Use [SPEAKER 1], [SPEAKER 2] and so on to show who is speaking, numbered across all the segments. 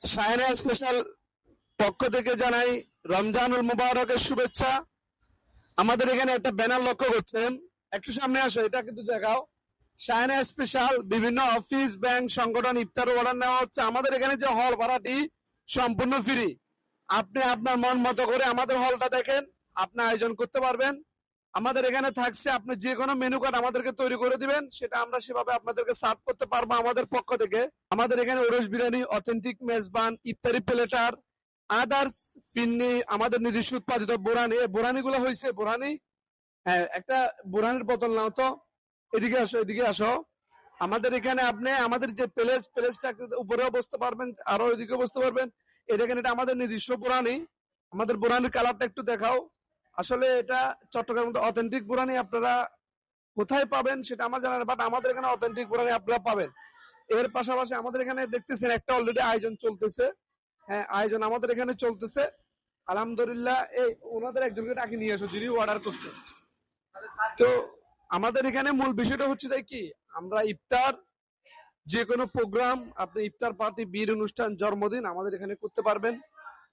[SPEAKER 1] শাহেনা special পক্ষ থেকে জানাই রমজানুল মুবারকের শুভেচ্ছা। আমাদের এখানে একটা ব্যানার লক্ষ্য করছেন, একটু সামনে আসো, এটা কিন্তু দেখাও। শাহেনা স্পেশাল বিভিন্ন অফিস, ব্যাংক, সংগঠন ইফতার অর্ডার নেওয়া হচ্ছে। আমাদের এখানে যে হল ভাড়াটি সম্পূর্ণ ফ্রি। আপনি আপনার মন মতো করে আমাদের হলটা দেখেন, আপনি আয়োজন করতে পারবেন। আমাদের এখানে থাকছে, আপনি যে কোনো মেনু কার্ড আমাদেরকে তৈরি করে দিবেন, সেটা আমরা সেভাবে আপনাদেরকে সার্ভ করতে পারবো আমাদের পক্ষ থেকে। আমাদের এখানে ওরস বিরিয়ানি, অথেন্টিক মেজবান, ইফতারি প্লেটার, আদার্স ফিন্নি, আমাদের নিজস্ব উৎপাদিত বোরানি। এই বোরানি গুলো হয়েছে বোরানি, হ্যাঁ একটা বোরানির বোতল নাও তো, এদিকে আসো, এদিকে আসো। আমাদের এখানে আপনি আমাদের যে প্লেসটা উপরেও বসতে পারবেন, আরো এদিকে বসতে পারবেন। এই দেখেন, এটা আমাদের নিজস্ব বোরানি। আমাদের বোরানির কালারটা একটু দেখাও। আসলে এটা চট্টগ্রামের মধ্যে অথেন্টিক বোরানি আপনারা কোথায় পাবেন সেটা আমার জানা নেই, বাট আমাদের এখানে অথেন্টিক বোরানি আপনারা পাবেন। এর পাশাপাশি আমাদের এখানে দেখতেছেন একটা অলরেডি আয়োজন চলতেছে। হ্যাঁ, আয়োজন আমাদের এখানে চলতেছে আলহামদুলিল্লাহ। এই ওনাদের একজনকে ডাকি নিয়ে এসো যিনি অর্ডার করছে। তো আমাদের এখানে মূল বিষয়টা হচ্ছে তাই কি, আমরা ইফতার যে কোনো প্রোগ্রাম, আপনি ইফতার পার্টি, বিয়ের অনুষ্ঠান, জন্মদিন আমাদের এখানে করতে পারবেন।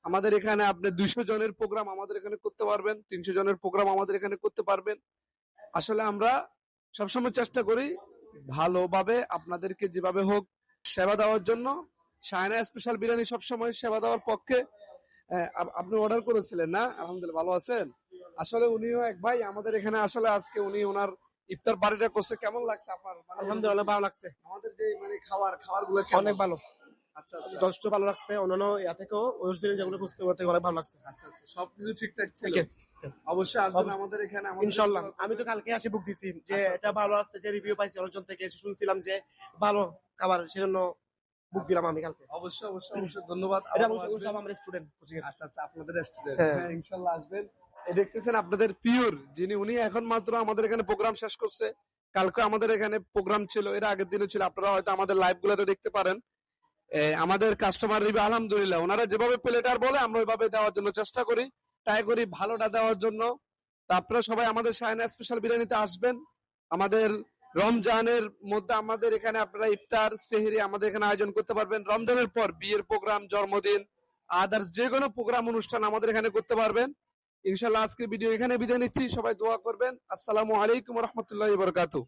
[SPEAKER 1] আমাদের এখানে আপনি 200 জনের প্রোগ্রাম আমাদের এখানে করতে পারবেন, 300 জনের প্রোগ্রাম আমাদের এখানে করতে পারবেন। আসলে আমরা সবসময় চেষ্টা করি ভালোভাবে আপনাদেরকে যেভাবে হোক সেবা দেওয়ার জন্য। শাহেনা স্পেশাল বিরিয়ানি সবসময় সেবা দেওয়ার পক্ষে। আপনি অর্ডার করেছিলেন না? আলহামদুলিল্লাহ, ভালো আছেন? আসলে উনিও এক ভাই আমাদের এখানে, আসলে আজকে উনি ওনার ইফতার পার্টিটা করছে। কেমন লাগছে আপনার?
[SPEAKER 2] আলহামদুলিল্লাহ ভালো লাগছে,
[SPEAKER 1] আমাদের যে মানে খাবার গুলো
[SPEAKER 2] অনেক ভালো।
[SPEAKER 1] আচ্ছা আচ্ছা
[SPEAKER 2] যথেষ্ট ভালো লাগছে। অন্যান্য ইয়া থেকেও ওয়েস্ট বেঙ্গল যেগুলো করছে ওর থেকে অনেক ভালো লাগছে।
[SPEAKER 1] আচ্ছা আচ্ছা, সবকিছু ঠিকঠাক ছিল?
[SPEAKER 2] Okay.
[SPEAKER 1] অবশ্যই আসবেন আমাদের এখানে।
[SPEAKER 2] ইনশাল্লাহ। আমি তো কালকে আসি বুক দিছি যে এটা ভালো আছে, যে রিভিউ পাইছি অনেকজন থেকে, শুনছিলাম যে ভালো খাবার, সেজন্য বুক দিলাম আমি কালকে।
[SPEAKER 1] অবশ্যই অবশ্যই অবশ্যই, ধন্যবাদ।
[SPEAKER 2] এটা সব আমার স্টুডেন্ট।
[SPEAKER 1] আচ্ছা আচ্ছা, আপনাদের স্টুডেন্ট।
[SPEAKER 2] হ্যাঁ।
[SPEAKER 1] হ্যাঁ, ইনশাআল্লাহ আসবেন। এই দেখতেছেন আপনাদের পিওর যিনি, উনি এখন মাত্র আমাদের এখানে প্রোগ্রাম শেষ করছে। কালকে আমাদের এখানে প্রোগ্রাম ছিল, এর আগের দিনও ছিল। আপনারা হয়তো আমাদের লাইভ গুলোতে দেখতে পারেন। আমাদের কাস্টমার রিভিউ আলহামদুলিল্লাহ, ওনারা যেভাবে প্লেটার বলে আমরা ওইভাবে দেওয়ার জন্য চেষ্টা করি, ট্রাই করি ভালোটা দেওয়ার জন্য। তা আপনারা সবাই আমাদের শাহেনা স্পেশাল বিরিয়ানিতে আসবেন। আমাদের রমজানের মধ্যে আমাদের এখানে আপনারা ইফতার, সেহরি আমাদের এখানে আয়োজন করতে পারবেন। রমজানের পর বিয়ের প্রোগ্রাম, জন্মদিন, আদার্স যে কোনো প্রোগ্রাম অনুষ্ঠান আমাদের এখানে করতে পারবেন। ইনশাল্লাহ আজকের ভিডিও এখানে বিদায় নিচ্ছি, সবাই দোয়া করবেন। আসসালামু আলাইকুম ওয়া রাহমাতুল্লাহি ওয়া বারাকাতুহু।